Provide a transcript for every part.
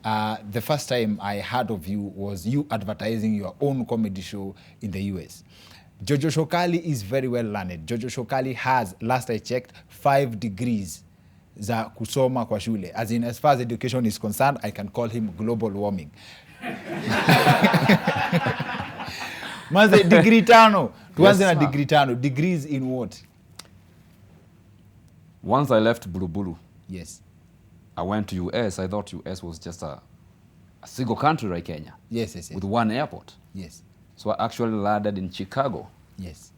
the first time I heard of you was you advertising your own comedy show in the US. Jojo Showcali is very well learned. Jojo Showcali has, last I checked, 5 degrees za kusoma kwa shule. As in, as far as education is concerned, I can call him global warming. Manze, degree tano. Tuanze na degree tano. Degrees in what? Once I left Bulubulu, yes, I went to US. I thought US was just a single country like Kenya. Yes, yes, yes. With one airport. Yes. So I actually landed in Chicago. Yes.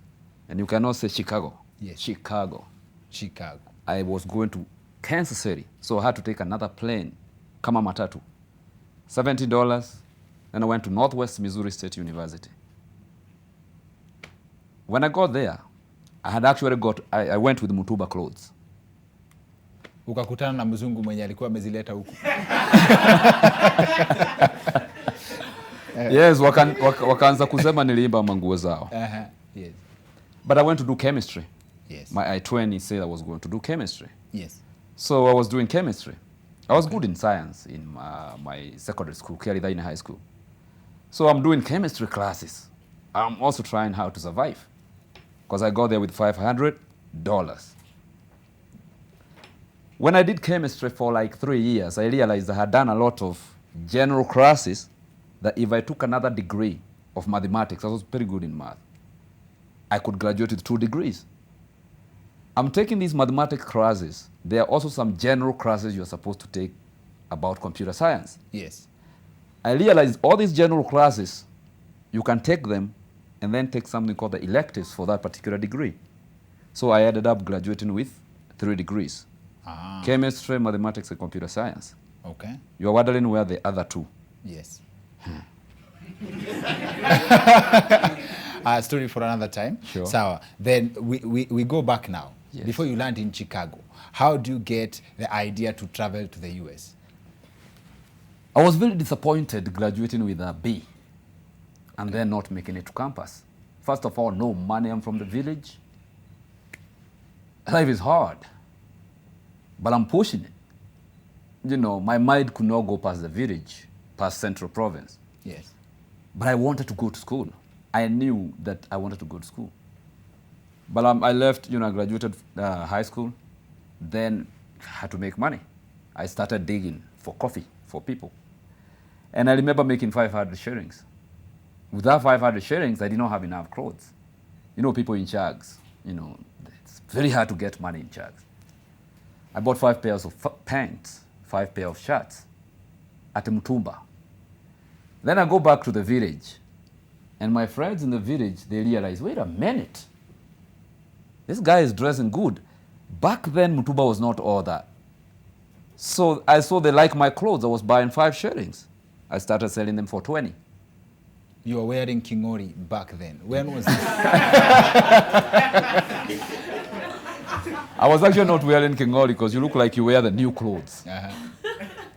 And you cannot say Chicago. Yes. Chicago. Chicago. I was going to Kansas City, so I had to take another plane, kama matatu, $70. Then I went to Northwest Missouri State University. When I got there, I had actually I went with Mutuba clothes. Ukakutana na mzungu mwenye alikuwa amezileta huku. Yes, wakaanza kusema niliimba manguo zao. Yes. But I went to do chemistry. Yes. My I-20 said I was going to do chemistry. Yes. So I was doing chemistry. I was good in science in my secondary school, Kialidhaini High School. So I'm doing chemistry classes. I'm also trying how to survive because I got there with $500. When I did chemistry for like 3 years, I realized I had done a lot of general classes that if I took another degree of mathematics, I was pretty good in math, I could graduate with 2 degrees. I'm taking these mathematics classes. There are also some general classes you're supposed to take about computer science. Yes. I realized all these general classes, you can take them and then take something called the electives for that particular degree. So I ended up graduating with 3 degrees. Chemistry, mathematics, and computer science. Okay. You're wondering where the other 2? Yes. Story for another time. Sure. So then we go back now. Yes. Before you land in Chicago, how do you get the idea to travel to the US? I was very disappointed graduating with a B and then not making it to campus. First of all, no money. I'm from the village. Life is hard, but I'm pushing it. You know, my mind could not go past the village, past Central Province. Yes. But I wanted to go to school. I knew that I wanted to go to school. But I left, I graduated high school, then had to make money. I started digging for coffee for people. And I remember making 500 shillings. With that 500 shillings, I did not have enough clothes. People in Chags, it's very hard to get money in Chags. I bought 5 pairs of pants, 5 pairs of shirts at Mtumba. Then I go back to the village, and my friends in the village, they realize, wait a minute, this guy is dressing good. Back then, Mtumba was not all that. So I saw they like my clothes. I was buying 5 shillings. I started selling them for 20. You were wearing Kingori back then. When was this? I was actually not wearing Kingori because you look like you wear the new clothes.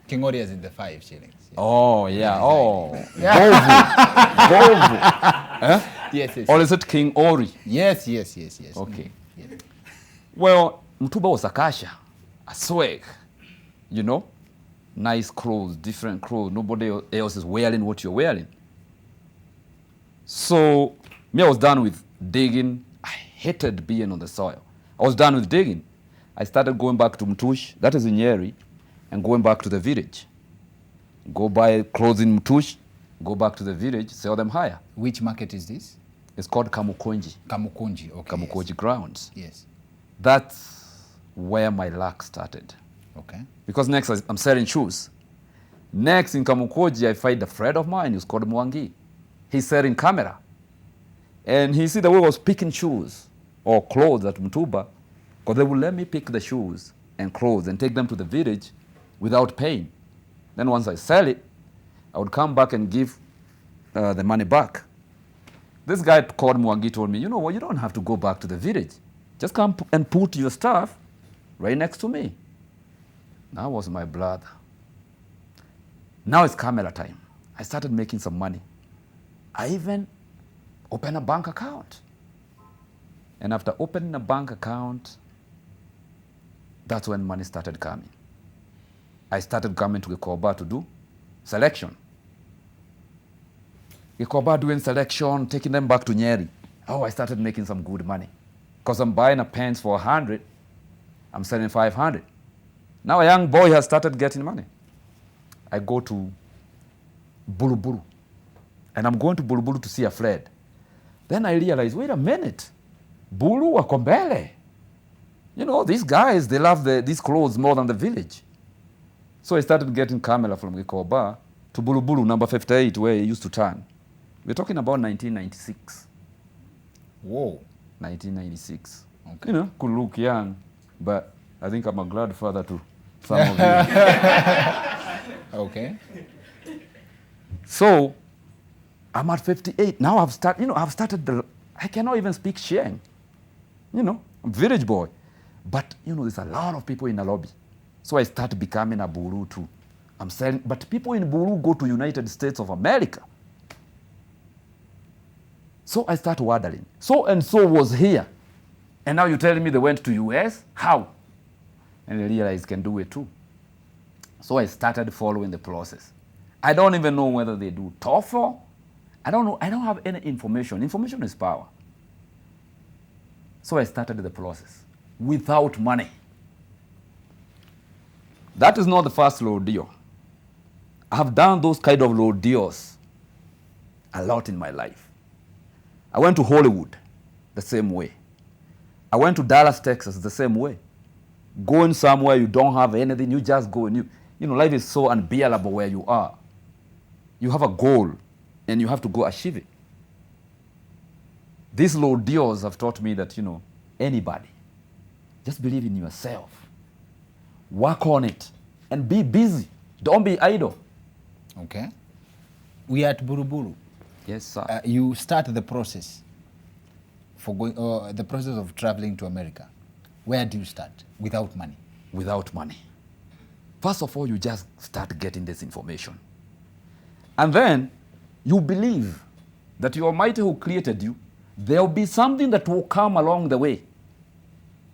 Kingori is in the 5 shillings. Yes. Oh, yeah. Oh. Volvo. Huh? Yes, yes. Or is it King Ori? Yes. Okay. Yes. Well, Mtumba was a kasha, a swag, nice clothes, different clothes. Nobody else is wearing what you're wearing. So me, I was done with digging. I hated being on the soil. I was done with digging. I started going back to Mtush, that is in Nyeri, and going back to the village. Go buy clothes in Mtush, go back to the village, sell them higher. Which market is this? It's called Kamukonji. Kamukonji, okay. Kamukonji grounds. Yes. That's where my luck started. Okay. Because next I'm selling shoes. Next in Kamukonji, I find a friend of mine who's called Mwangi. He's selling camera. And he see the way I was picking shoes or clothes at Mtuba, because they would let me pick the shoes and clothes and take them to the village without paying. Then once I sell it, I would come back and give the money back. This guy called Mwangi told me, you know what, you don't have to go back to the village. Just come and put your stuff right next to me. That was my brother. Now it's camera time. I started making some money. I even opened a bank account. And after opening a bank account, that's when money started coming. I started coming to Gikoba to do selection. Gikoba doing selection, taking them back to Nyeri. Oh, I started making some good money. Because I'm buying a pants for 100, I'm selling 500. Now a young boy has started getting money. I go to Bulubulu. And I'm going to Bulubulu to see a friend. Then I realize, wait a minute. Bulu wako mbele. You know, these guys, they love these clothes more than the village. So I started getting camera from Gikoba to Bulubulu, number 58, where he used to turn. We're talking about 1996. Whoa. 1996. Okay. You know, could look young, but I think I'm a grandfather to some of you. Okay. So I'm at 58. Now I've started, I cannot even speak Sheng. You know, I'm village boy. But, you know, there's a lot of people in the lobby. So I start becoming a Buru too. I'm selling, but people in Buru go to United States of America. So I start wondering, so and so was here. And now you're telling me they went to US? How? And I realized I can do it too. So I started following the process. I don't even know whether they do TOEFL. I don't know. I don't have any information. Information is power. So I started the process without money. That is not the first low deal. I have done those kind of low deals a lot in my life. I went to Hollywood the same way. I went to Dallas, Texas the same way. Going somewhere you don't have anything, you just go and you know, life is so unbearable where you are. You have a goal and you have to go achieve it. These low deals have taught me that, you know, anybody, just believe in yourself. Work on it and be busy. Don't be idle. Okay. We are at Buruburu. Yes, sir. You start the process for going, the process of traveling to America. Where do you start? Without money. Without money. First of all, you just start getting this information. And then you believe that your Almighty who created you, there will be something that will come along the way.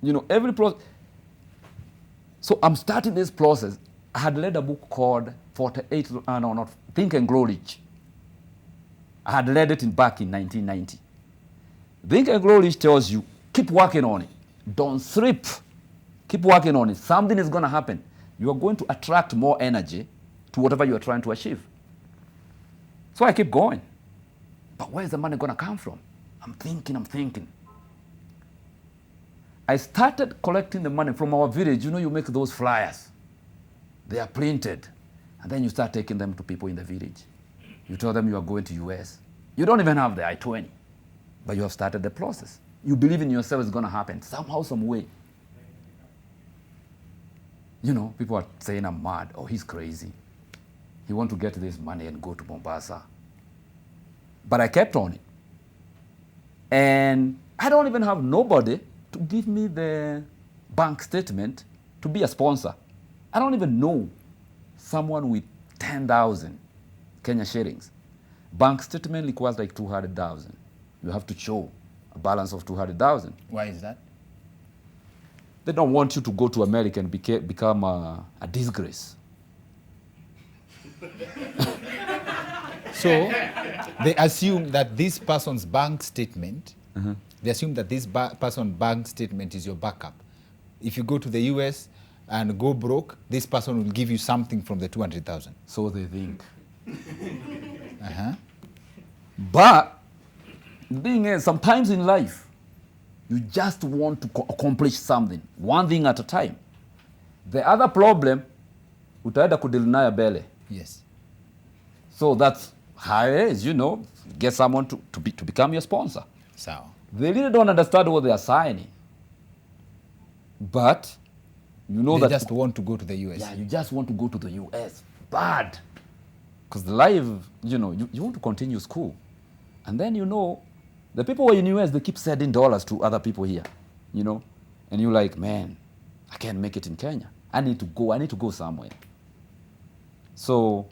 You know, every process. So I'm starting this process. I had read a book called Think and Grow Rich. I had read it back in 1990. Think and Grow Rich tells you, keep working on it. Don't sleep. Keep working on it. Something is going to happen. You are going to attract more energy to whatever you are trying to achieve. So I keep going. But where is the money going to come from? I'm thinking. I started collecting the money from our village. You know, you make those flyers. They are printed. And then you start taking them to people in the village. You tell them you are going to US. You don't even have the I-20. But you have started the process. You believe in yourself it's going to happen somehow, some way. You know, people are saying I'm mad. Oh, he's crazy. He wants to get this money and go to Mombasa. But I kept on it. And I don't even have nobody to give me the bank statement to be a sponsor. I don't even know someone with 10,000 Kenya shillings. Bank statement requires like 200,000. You have to show a balance of 200,000. Why is that? They don't want you to go to America and become a disgrace. So they assume that this person's bank statement, they assume that this person's bank statement is your backup. If you go to the US and go broke, this person will give you something from the 200,000. So they think. Uh-huh. But the thing is, sometimes in life, you just want to accomplish something, one thing at a time. The other problem, utaenda kudili nayo mbele. Yes. So that's how it is, you know, get someone to become your sponsor. So They really don't understand what they are signing. But you know they that just want to go to the US. yeah, you just want to go to the US. Bad. Because the life, you know, you want to continue school. And then, you know, the people in the US, they keep sending dollars to other people here, you know. And you're like, man, I can't make it in Kenya. I need to go somewhere. So,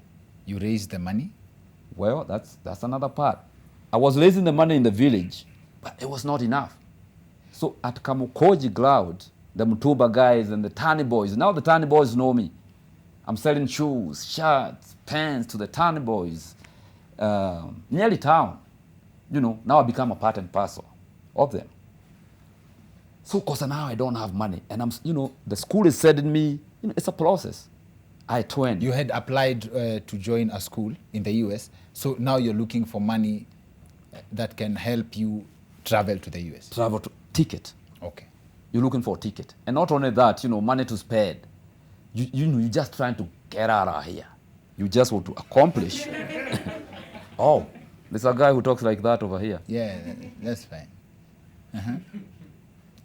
You raise the money. well, that's another part. I was raising the money in the village, but it was not enough. So at Kamukoji Cloud, the Mutuba guys and the Tani boys, now the Tani boys know me. I'm selling shoes, shirts, pants to the town boys, nearly town. You know, now I become a part and parcel of them. So, cause now I don't have money, and the school is sending me. It's a process. I twin. You had applied to join a school in the US, so now you're looking for money that can help you travel to the US. Travel to ticket. Okay. You're looking for a ticket, and not only that, money to spend. You're just trying to get out of here. You just want to accomplish. Oh, there's a guy who talks like that over here. Yeah, that's fine.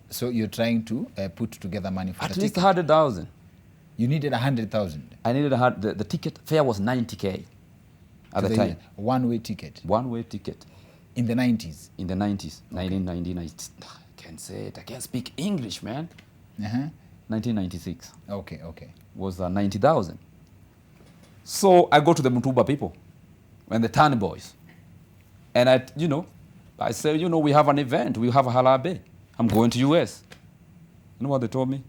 So you're trying to put together money for at the least ticket. 100,000. You needed 100,000. I needed the ticket fare was 90K at the time. One-way ticket. One-way ticket. In the 90s. In the 90s, okay. 1990. I can't say it. I can't speak English, man. 1996. Okay. Was 90,000. So I go to the Mutuba people and the Tani boys, and I say, we have an event. We have a halabe. I'm going to US. You know what they told me?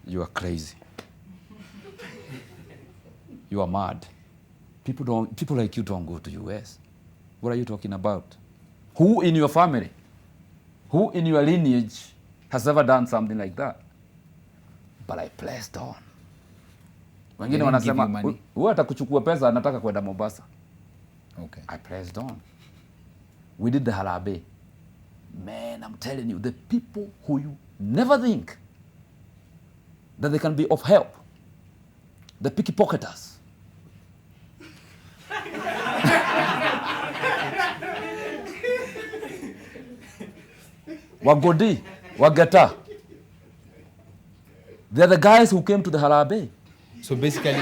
You are crazy. You are mad. People like you don't go to US. What are you talking about? Who in your family, who in your lineage has ever done something like that? But I pressed on. Wengine wanasema, wewe atakuchukua pesa anataka kwenda Mombasa. Okay. I pressed on. We did the halabe. Man, I'm telling you, the people who you never think that they can be of help, the pickpocketers. Wagodi, Wagata. They're the guys who came to the halabe. So basically,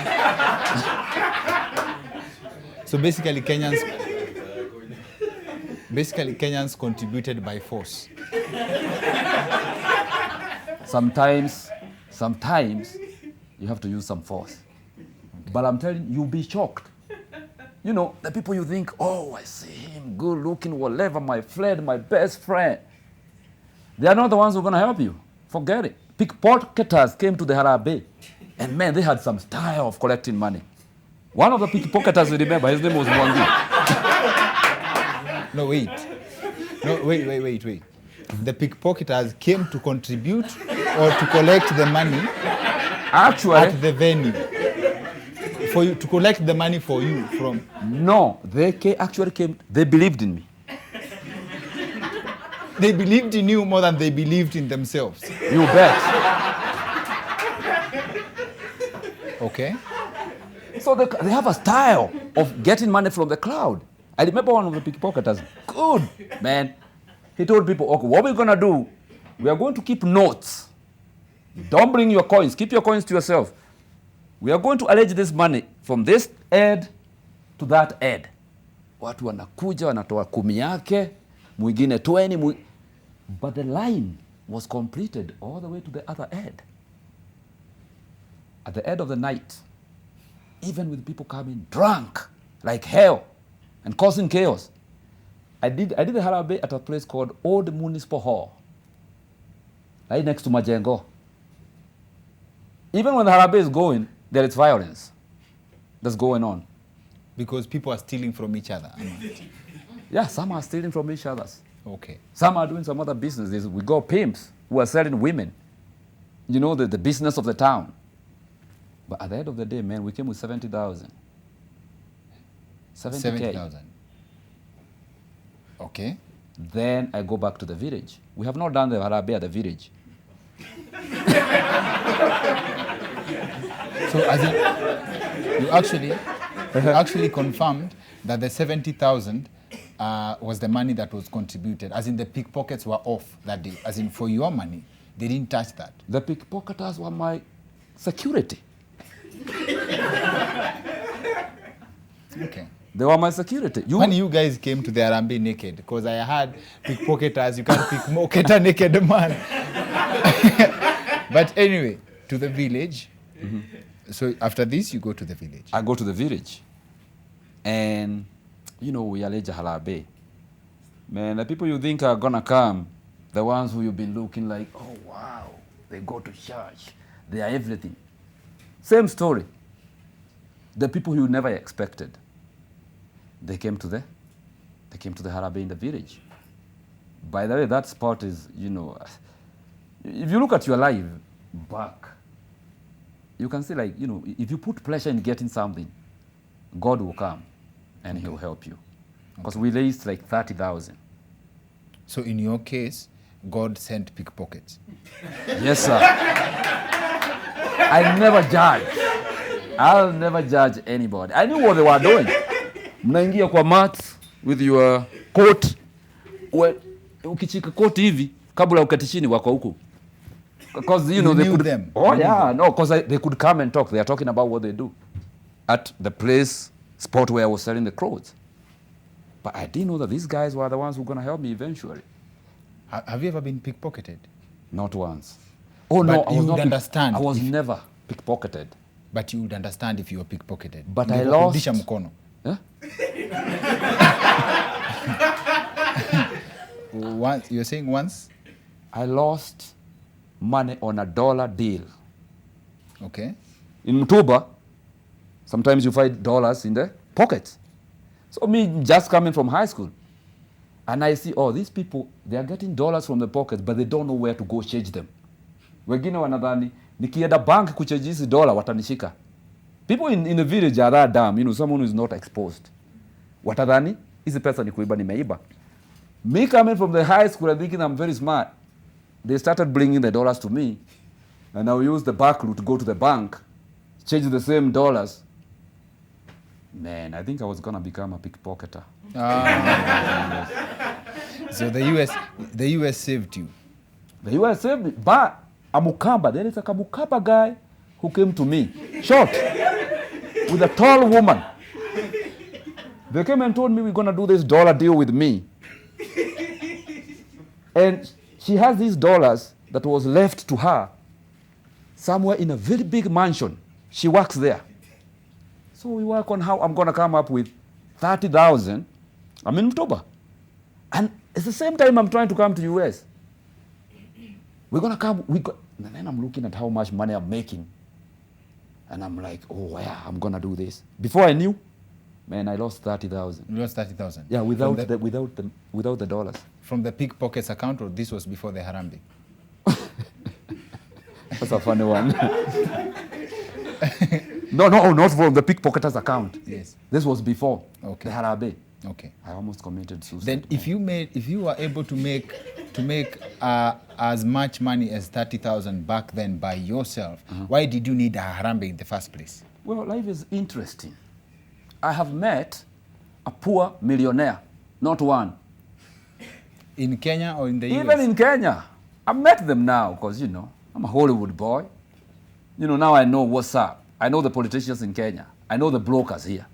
Kenyans contributed by force. Sometimes you have to use some force. Okay. But I'm telling you, you'll be shocked. The people you think, oh, I see him, good looking, whatever, my friend, my best friend. They are not the ones who are going to help you. Forget it. Pickpocketers came to the halabe, and man, they had some style of collecting money. One of the pickpocketers, we remember, his name was Mwangi. No, wait. The pickpocketers came to contribute or to collect the money actually at the venue. For you to collect the money for you from. No, they actually came. They believed in me. They believed in you more than they believed in themselves. You bet. Okay. So they have a style of getting money from the crowd. I remember one of the pickpocketers. Good man. He told people, okay, what we're gonna do? We are going to keep notes. Don't bring your coins. Keep your coins to yourself. We are going to arrange this money from this end to that end. Watu wanakuja wanatoa 10 yake, mwingine 20. But the line was completed all the way to the other end. At the end of the night, even with people coming drunk like hell and causing chaos, I did the halabe at a place called Old Municipal Hall, right next to Majengo. Even when the halabe is going, there is violence that's going on. Because people are stealing from each other. Yeah, some are stealing from each other. Okay. Some are doing some other businesses. We got pimps who are selling women. The business of the town. But at the end of the day, man, we came with 70,000. 70,000. Okay. Then I go back to the village. We have not done the halabe at the village. So as in, you actually confirmed that the 70,000 was the money that was contributed. As in, the pickpockets were off that day. As in, for your money, they didn't touch that. The pickpocketers were my security. Okay. They were my security. When you guys came to the Arambe naked, because I had pickpocketers, you can't pickpocket a naked man. But anyway, to the village. Mm-hmm. So after this, you go to the village. I go to the village. And, we allege a halabe. Man, the people you think are going to come, the ones who you've been looking like, oh, wow, they go to church. They are everything. Same story. The people you never expected, they came to the Harambee in the village. By the way, that spot is, you know, if you look at your life back, you can see, like, you know, if you put pleasure in getting something, God will come and he'll help you. Because we raised like 30,000. So in your case, God sent pickpockets. Yes, sir. I never judge. I'll never judge anybody. I knew what they were doing. Mnaingia kwa mat with your coat. Ukichika coat hivi, kabla ukati chini wako huko. Because, you know, they knew could, them. Oh, yeah, no, because they could come and talk. They are talking about what they do at the spot where I was selling the clothes. But I didn't know that these guys were the ones who were going to help me eventually. Have you ever been pickpocketed? Not once. Oh, But no, I you was would not understand I was if- never pickpocketed. But you would understand if you were pickpocketed. But I Ungekurudisha lost- mkono. Huh? Once, you're saying once? I lost money on a dollar deal. Okay. In Mtuba, sometimes you find dollars in the pockets. So me just coming from high school, and I see, oh, these people, they are getting dollars from the pockets, but they don't know where to go change them. Wengine wanadhani, nikienda bank kuchange hizi dollar, watanishika. People in the village are that dumb, you know, someone who is not exposed. Watadhani, hizi pesa ni kuiba, nimeiba. Me coming from the high school and thinking I'm very smart, they started bringing the dollars to me, and I will use the back route to go to the bank, change the same dollars. Man, I think I was gonna become a pickpocketer. So the US saved you. The US saved me, but a Mukamba, there is a Mukamba guy who came to me, short, with a tall woman. They came and told me we're gonna do this dollar deal with me. And she has these dollars that was left to her somewhere in a very big mansion. She works there. So we work on how I'm gonna come up with 30,000. I'm in October. And it's the same time I'm trying to come to US. We're gonna come, and then I'm looking at how much money I'm making. And I'm like, oh yeah, I'm gonna do this. Before I knew, man, I lost 30,000. You lost 30,000. Yeah, without the dollars. From the pickpockets account, or this was before the Harambee? That's a funny one. No, not from the pickpocketers account. Yes. This was before Okay. the Harambee. Okay. I almost committed suicide. Then if you were able to make as much money as 30,000 back then by yourself, why did you need a Harambee in the first place? Well, life is interesting. I have met a poor millionaire, not one. In Kenya or in the US? Even in Kenya. I've met them now because, you know, I'm a Hollywood boy. You know, now I know what's up. I know the politicians in Kenya. I know the brokers here.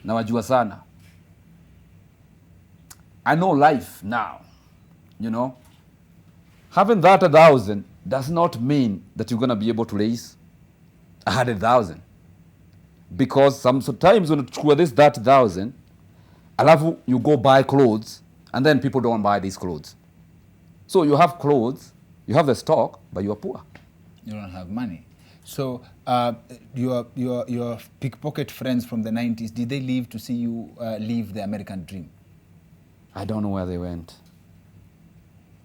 Nawajua sana. I know life now, you know. Having that 1,000 does not mean that you're going to be able to raise 100,000. Because sometimes when you this 30,000, alafu you go buy clothes, and then people don't buy these clothes. So you have clothes, you have the stock, but you are poor. You don't have money. So your pickpocket friends from the 90s, did they leave to see you live the American dream? I don't know where they went.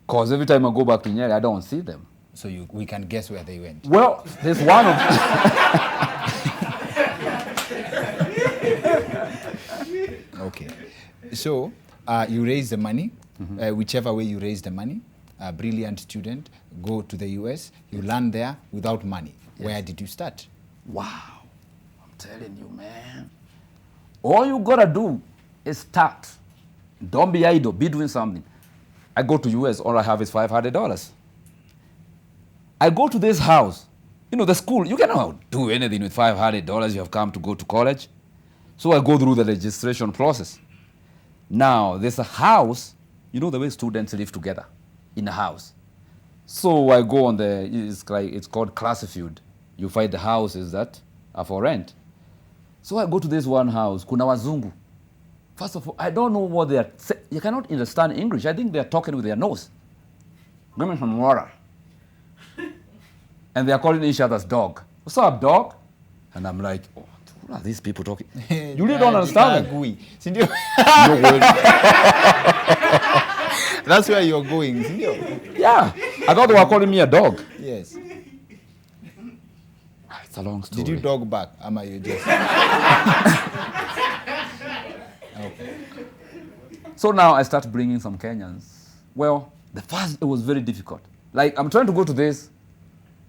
Because every time I go back to Nyeri, I don't see them. So we can guess where they went. Well, there's one of Okay. So you raise the money, whichever way you raise the money, a brilliant student, go to the US, you land there without money. Yes. Where did you start? Wow. I'm telling you, man. All you gotta do is start. Don't be idle, be doing something. I go to US, all I have is $500. I go to this house. You know, the school, you cannot do anything with $500. You have come to go to college. So I go through the registration process. Now, there's a house, you know the way students live together in a house. So I go on it's called classified. You find the houses that are for rent. So I go to this one house, kuna wazungu. First of all, I don't know what they are saying. You cannot understand English. I think they are talking with their nose. Give me some water. And they are calling each other's dog. What's up, dog? And I'm like, oh, What are these people talking? You really don't understand them. Gui. Sindio? No way. That's where you're going, sindio? Yeah. I thought they were calling me a dog. Yes. It's a long story. Did you dog back? Am I just? Okay. So now I start bringing some Kenyans. Well, the first, it was very difficult. Like, I'm trying to go to this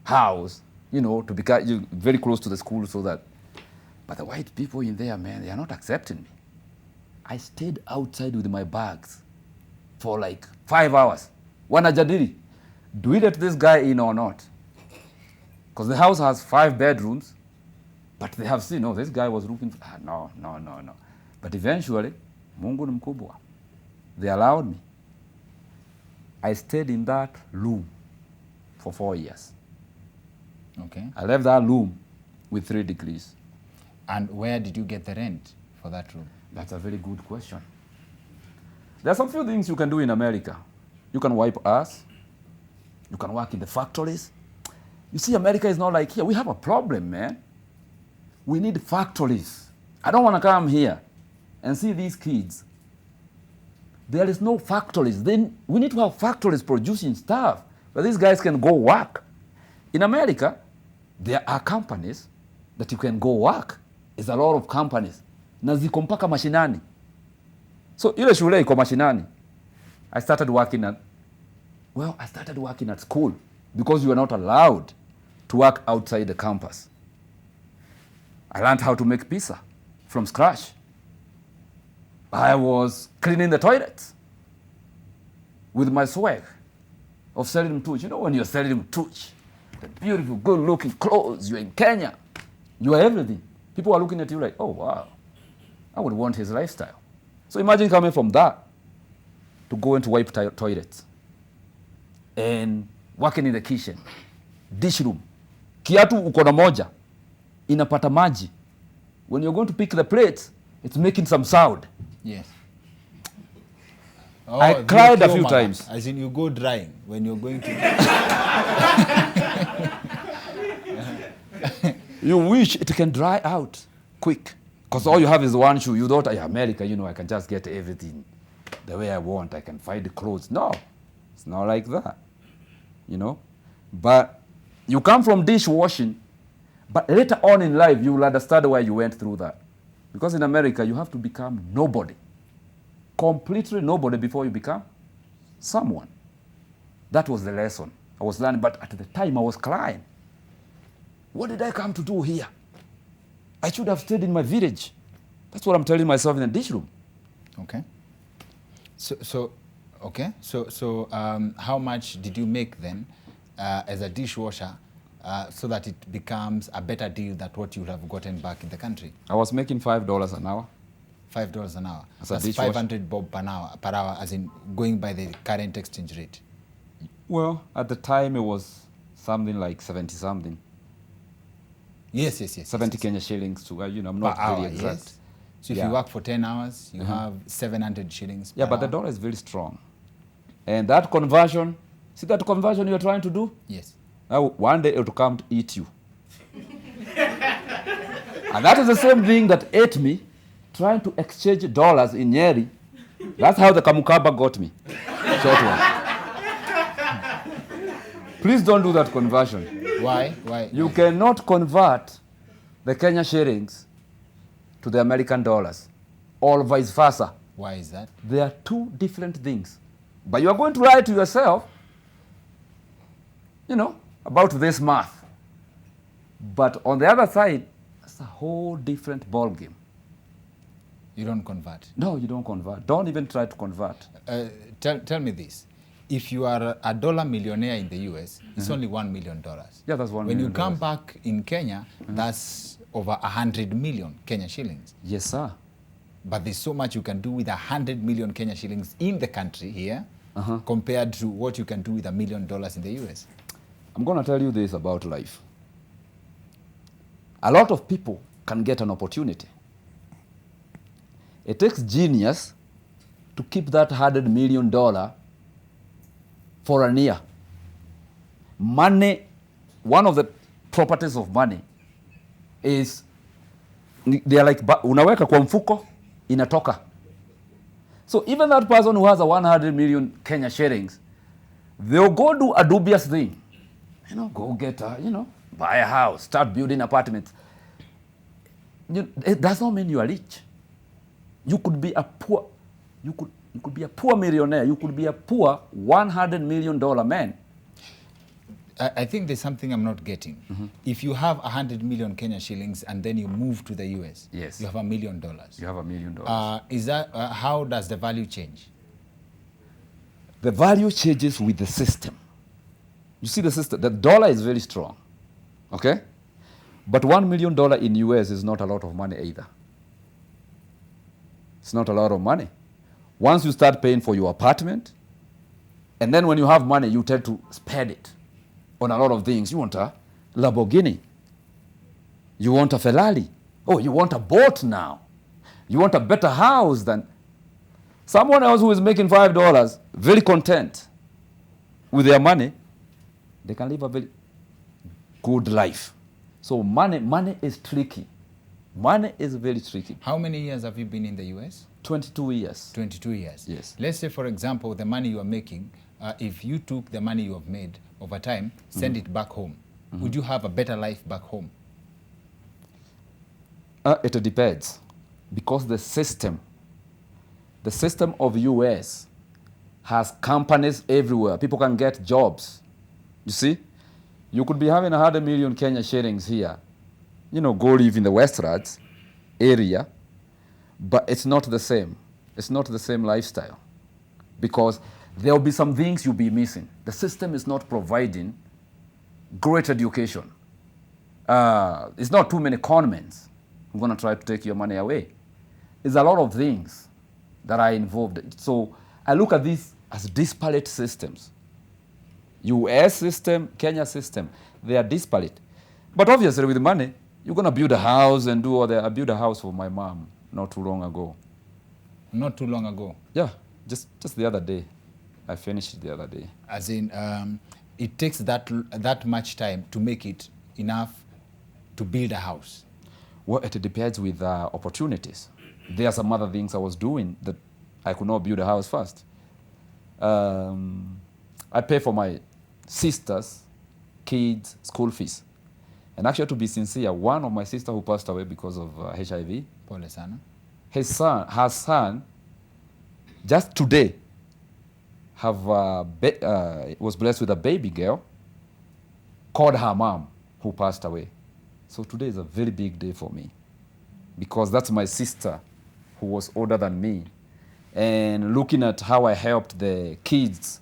house, you know, to be very close to the school so that, but the white people in there, man, they are not accepting me. I stayed outside with my bags for like 5 hours. Wanajadili, do we let this guy in or not? Because the house has 5 bedrooms, but they have seen, no, this guy was looking for, no. But eventually, Mungu ni mkubwa. They allowed me. I stayed in that room for 4 years. Okay. I left that room with 3 degrees. And where did you get the rent for that room? That's a very good question. There are some few things you can do in America. You can wipe ass. You can work in the factories. You see, America is not like here. We have a problem, man. We need factories. I don't want to come here and see these kids. There is no factories. Then we need to have factories producing stuff where these guys can go work. In America, there are companies that you can go work. There's a lot of companies. Na ziko mpaka mashinani. So ile shule iko mashinani. I started working at school because you are not allowed to work outside the campus. I learned how to make pizza from scratch. I was cleaning the toilets with my swag of selling touch. You know when you're selling touch, the beautiful, good-looking clothes, you're in Kenya, you are everything. People are looking at you like, oh, wow, I would want his lifestyle. So imagine coming from that to go into wipe toilets and working in the kitchen, dish room. Kiatu uko na moja, inapata maji. When you're going to pick the plates, it's making some sound. Yes. I cried a few times. As in you go drying when you're going to... You wish it can dry out quick. Because all you have is one shoe. You thought, America, you know, I can just get everything the way I want. I can find the clothes. No, it's not like that, you know. But you come from dishwashing, but later on in life, you will understand why you went through that. Because in America, you have to become nobody. Completely nobody before you become someone. That was the lesson I was learning. But at the time, I was crying. What did I come to do here? I should have stayed in my village. That's what I'm telling myself in the dish room. Okay. So how much did you make then as a dishwasher so that it becomes a better deal than what you would have gotten back in the country? I was making $5 an hour. $5 an hour. As a That's dishwasher. 500 bob per hour, as in going by the current exchange rate. Well, at the time, it was something like 70-something. Yes. 70 Kenya shillings to, you know, I'm not per hour, really exact. yes. So if you work for 10 hours, you have 700 shillings per Yeah, but the hour. dollar is very strong. And that conversion, see that conversion you're trying to do? Yes. Now, one day it will come to eat you. And that is the same thing that ate me, trying to exchange dollars in Nyeri. That's how the Kamukaba got me. Short one. Please don't do that conversion. Why? You cannot convert the Kenya shillings to the American dollars, or vice versa. Why is that? They are 2 different things. But you are going to lie to yourself, you know, about this math. But on the other side, it's a whole different ball game. You don't convert. No, you don't convert. Don't even try to convert. Tell me this. If you are a dollar millionaire in the US, it's only $1 million. Yeah, that's $1 million. When you come back in Kenya, that's over 100 million Kenya shillings. Yes, sir. But there's so much you can do with 100 million Kenya shillings in the country here compared to what you can do with $1 million in the US. I'm going to tell you this about life. A lot of people can get an opportunity. It takes genius to keep that $100 million for a year. Money, one of the properties of money is they are like, unaweka kwa mfuko, inatoka. So even that person who has a 100 million Kenya shillings, they'll go do a dubious thing. Go get buy a house, start building apartments. It does not mean you are rich. You could be a poor, you could be a poor millionaire. You could be a poor $100 million man. I think there's something I'm not getting. If you have 100 million Kenya shillings and then you move to the US, yes, you have $1 million. You have $1 million. Is that how does the value change? The value changes with the system. You see the system. The dollar is very strong, okay? But $1 million in US is not a lot of money either. It's not a lot of money. Once you start paying for your apartment, and then when you have money, you tend to spend it on a lot of things. You want a Lamborghini. You want a Ferrari. Oh, you want a boat now. You want a better house than someone else who is making $5, very content with their money. They can live a very good life. So money is tricky. Money is very tricky. How many years have you been in the US? 22 years. 22 years. Yes. Let's say, for example, the money you are making, if you took the money you have made over time, send it back home, would you have a better life back home? It depends. Because the system of US has companies everywhere. People can get jobs. You see? You could be having 100 million Kenya shillings here. Go live in the Westlands area. But it's not the same. It's not the same lifestyle. Because there will be some things you'll be missing. The system is not providing great education. It's not too many conmen who are going to try to take your money away. It's a lot of things that are involved. So I look at this as disparate systems. US system, Kenya system, they are disparate. But obviously with money, you're going to build a house and do all that. I built a house for my mom not too long ago. Not too long ago? Yeah, just the other day. I finished it the other day. As in, it takes that much time to make it enough to build a house? Well, it depends with opportunities. There are some other things I was doing that I could not build a house first. I pay for my sister's kids' school fees. And actually, to be sincere, one of my sisters who passed away because of HIV, Pole sana. her son, just today, was blessed with a baby girl, called her mom, who passed away. So today is a very big day for me, because that's my sister who was older than me. And looking at how I helped the kids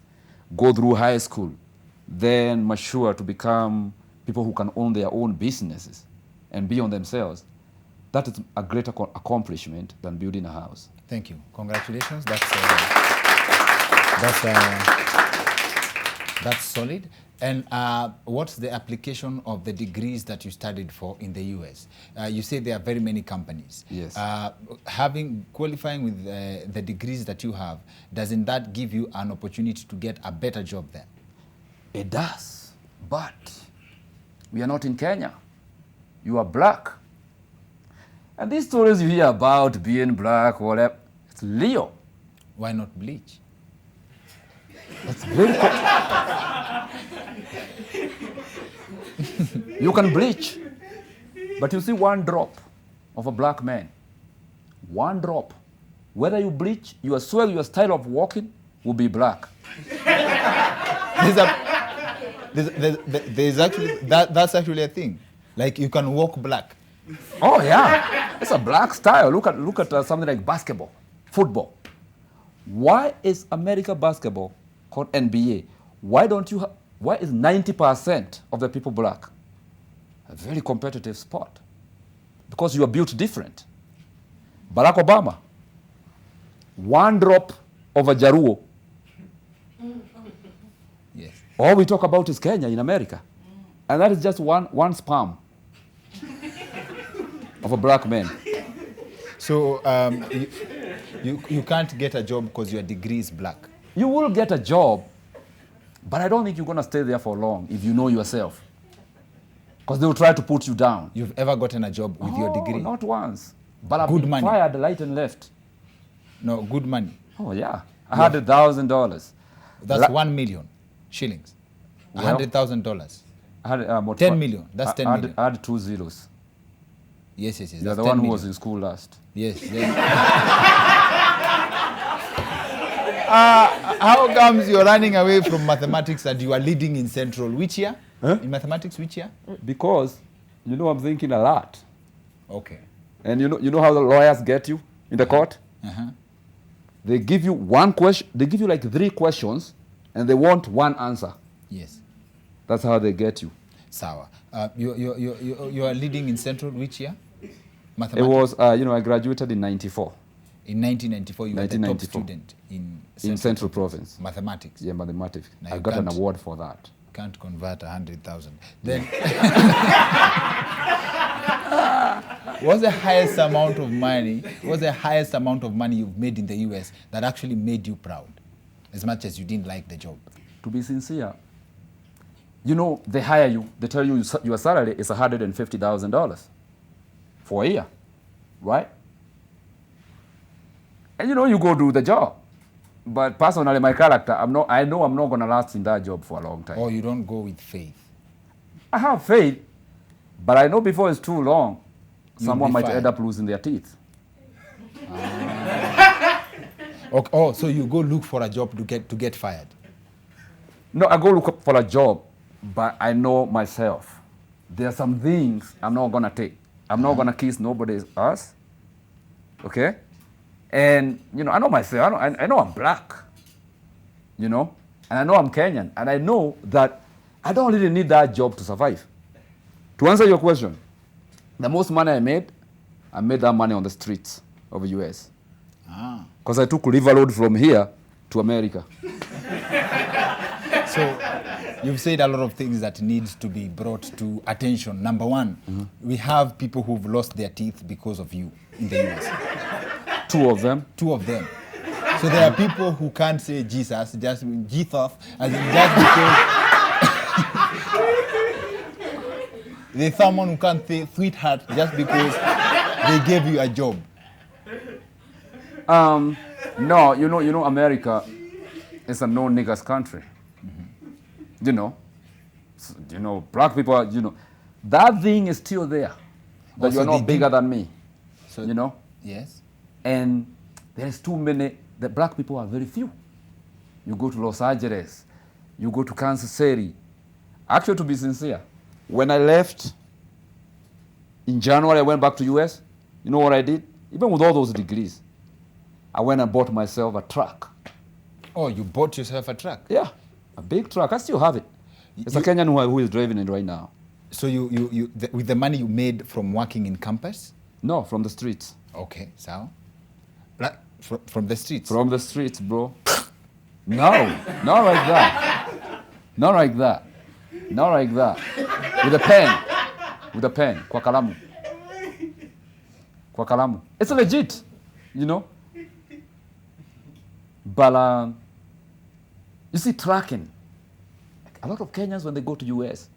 go through high school, then mature to become people who can own their own businesses and be on themselves, that is a greater accomplishment than building a house. Thank you. Congratulations. That's solid. And what's the application of the degrees that you studied for in the US? You say there are very many companies. Yes. Qualifying with the degrees that you have, doesn't that give you an opportunity to get a better job there? It does, but we are not in Kenya. You are black. And these stories you hear about being black, whatever, it's Leo. Why not bleach? That's very You can bleach, but you see one drop of a black man, one drop. Whether you bleach, you swear your style of walking will be black. There's actually, that's actually a thing. Like you can walk black. Oh yeah, it's a black style. Look at something like basketball, football. Why is America basketball called NBA? Why is 90% of the people black? A very competitive sport. Because you are built different. Barack Obama, one drop of a Jaruo. Yes. All we talk about is Kenya in America. And that is just one sperm of a black man. So you can't get a job because your degree is black? You will get a job, but I don't think you're going to stay there for long if you know yourself. Because they will try to put you down. You've ever gotten a job with your degree? Not once. But I've Good been money. fired right and left. No, good money. Oh, yeah. $100,000. That's 1 million shillings. $100,000. I had, 10 million. That's 10 million. I had 2 zeros. Yes. You're That's the 10 one who million. was in school last. Yes. How comes you're running away from mathematics and you are leading in Central? Which year? Huh? In mathematics, which year? Because, I'm thinking a lot. Okay. And you know how the lawyers get you in the court? Uh-huh. They give you one question. They give you like 3 questions, and they want one answer. Yes. That's how they get you. Sawa. You are leading in Central which year? It Mathematics. was, I graduated in 94 In 1994, you were the top 1994. student in Central Province. Mathematics. Yeah, mathematics. Now I you got an can't- award for that. Can't convert 100,000. Then, what's the highest amount of money? What's the highest amount of money you've made in the US that actually made you proud, as much as you didn't like the job? To be sincere, they hire you. They tell you your salary is $150,000 for a year, right? And you go do the job. But personally, my character, I know I'm not going to last in that job for a long time. Or you don't go with faith. I have faith, but I know before it's too long, someone be might fired. end up losing their teeth. Okay. Oh, so you go look for a job to get fired. No, I go look for a job, but I know myself. There are some things I'm not going to take. I'm not going to kiss nobody's ass. Okay? And, I know myself. I know I'm black. And I know I'm Kenyan. And I know that I don't really need that job to survive. To answer your question, the most money I made that money on the streets of the US. Because I took river road from here to America. So you've said a lot of things that needs to be brought to attention. Number one, we have people who've lost their teeth because of you in the US. 2 of them. 2 of them. So there are people who can't say Jesus, just Jesus, as in just because there's someone who can't say sweetheart just because they gave you a job. No, America is a no niggas country. Black people, that thing is still there. That So you're they not bigger than me. So, Yes. And there's too many, the black people are very few. You go to Los Angeles, you go to Kansas City. Actually, to be sincere, when I left in January, I went back to US. You know what I did? Even with all those degrees, I went and bought myself a truck. Oh, you bought yourself a truck? Yeah, a big truck. I still have it. It's a Kenyan who is driving it right now. So with the money you made from working in campus? No, from the streets. Okay, so? From the streets? From the streets, bro. No, not like that. Not like that. Not like that. With a pen. With a pen. Kwa kalamu. Kwa kalamu. It's legit, But, you see, tracking. A lot of Kenyans, when they go to US,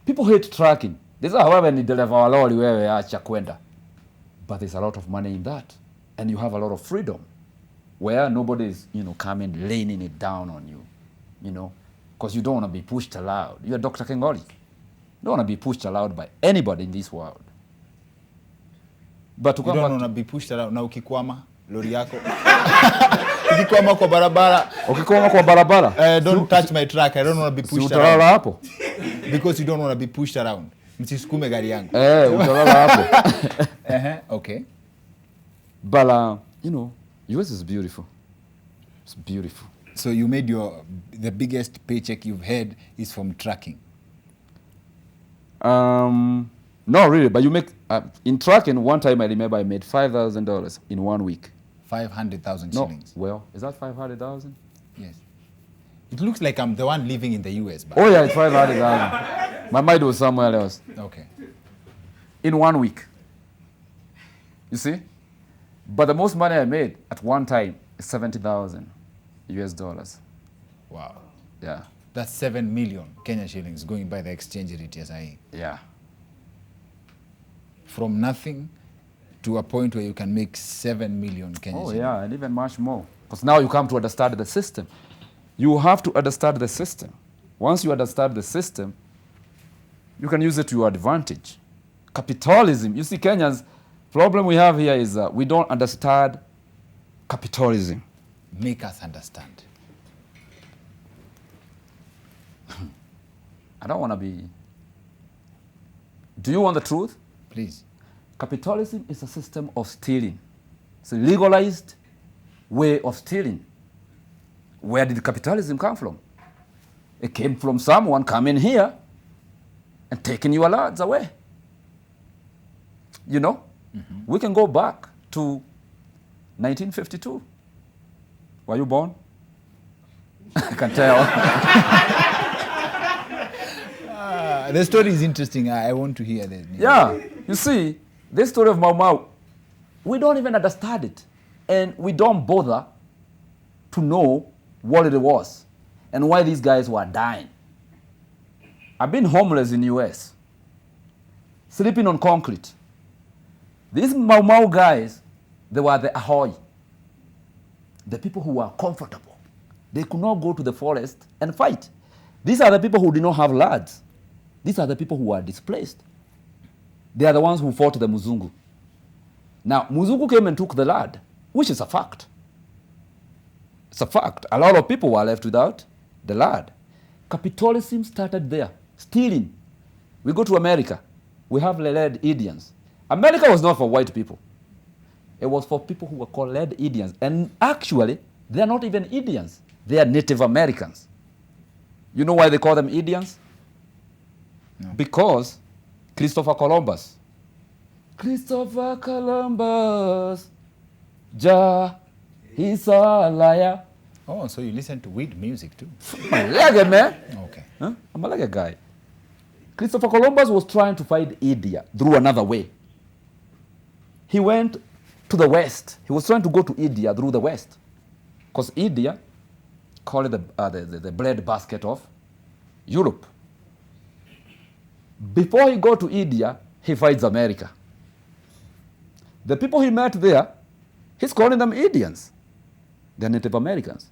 people hate tracking. They say, however, ni dereva lori wewe acha kwenda. But there's a lot of money in that. And you have a lot of freedom where nobody is, coming, laying it down on you, because you don't want to be pushed aloud. You're Dr. Kengoli. You don't want to be pushed aloud by anybody in this world. But to You come don't back want to be pushed around. Na ukikwama, lori yako. Ukikwama kwa barabara. Ukikwama kwa barabara. Don't touch my truck. I don't want to be Si pushed utalala around. hapo. Because you don't want to be pushed around. Msisukume gari yangu. Utalala hapo. Okay. But, US is beautiful. It's beautiful. So you made the biggest paycheck you've had is from trucking. No, really, but you make, in trucking, one time I remember I made $5,000 in 1 week. 500,000 No, shillings. well, is that 500,000? Yes. It looks like I'm the one living in the US. But Oh yeah, it's 500,000. My mind was somewhere else. okay. In 1 week. You see? But the most money I made at one time is 70,000 US dollars. Wow. Yeah. That's 7 million Kenya shillings going by the exchange rate, yes, Yeah. from nothing to a point where you can make 7 million Kenya Oh, shillings. yeah, and even much more. Because now you come to understand the system. You have to understand the system. Once you understand the system, you can use it to your advantage. Capitalism. You see, Kenyans, problem we have here is we don't understand capitalism. Make us understand. I don't want to be... Do you want the truth? Please. Capitalism is a system of stealing. It's a legalized way of stealing. Where did capitalism come from? It came from someone coming here and taking your lands away. You know? We can go back to 1952. Were you born? I can tell. The story is interesting. I want to hear that. Yeah, you see, this story of Mau Mau, we don't even understand it. And we don't bother to know what it was and why these guys were dying. I've been homeless in the US, sleeping on concrete. These Mau Mau guys, they were the Ahoy, the people who were comfortable. They could not go to the forest and fight. These are the people who did not have lads. These are the people who were displaced. They are the ones who fought the Muzungu. Now, Muzungu came and took the lad, which is a fact. It's a fact. A lot of people were left without the lad. Capitalism started there, stealing. We go to America. We have lead Indians. America was not for white people. It was for people who were called lead Indians. And actually, they are not even Indians. They are Native Americans. You know why they call them Indians? No. Because Christopher Columbus, he's a liar. Oh, so you listen to weed music too? I'm a legend, man. Okay. Huh? I'm a legend guy. Christopher Columbus was trying to find India through another way. He went to the west. He was trying to go to India through the west. Because India, call it the bread basket of Europe. Before he go to India, he finds America. The people he met there, he's calling them Indians. They're Native Americans.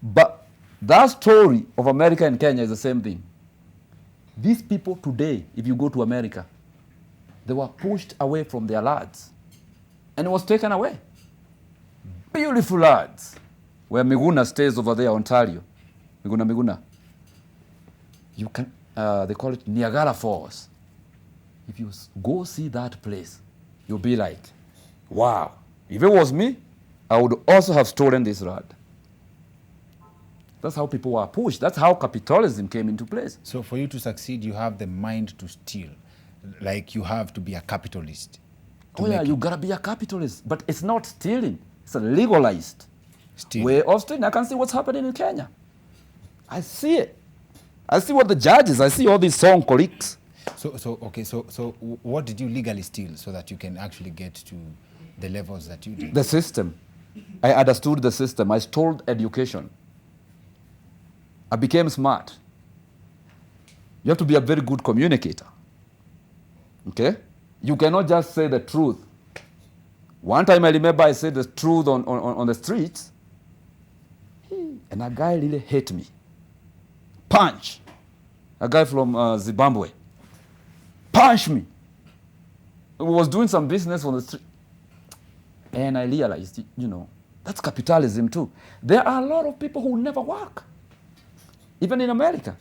But that story of America and Kenya is the same thing. These people today, if you go to America, they were pushed away from their lands. And it was taken away. Beautiful lands. Where Miguna stays over there, Ontario. Miguna. You can, they call it Niagara Falls. If you go see that place, you'll be like, wow. If it was me, I would also have stolen this land. That's how people were pushed. That's how capitalism came into place. So for you to succeed, you have the mind to steal. Like you have to be a capitalist. Oh yeah, you gotta be a capitalist. But it's not stealing. It's a legalized way of stealing. I can see what's happening in Kenya. I see it. I see what the judges, I see all these song colleagues. So what did you legally steal so that you can actually get to the levels that you did? The system. I understood the system. I stole education. I became smart. You have to be a very good communicator. Okay? You cannot just say the truth. One time I remember I said the truth on the streets, and a guy really hate me. Punch. A guy from Zimbabwe. Punch me. We was doing some business on the street. And I realized, you know, that's capitalism too. There are a lot of people who never work. Even in America.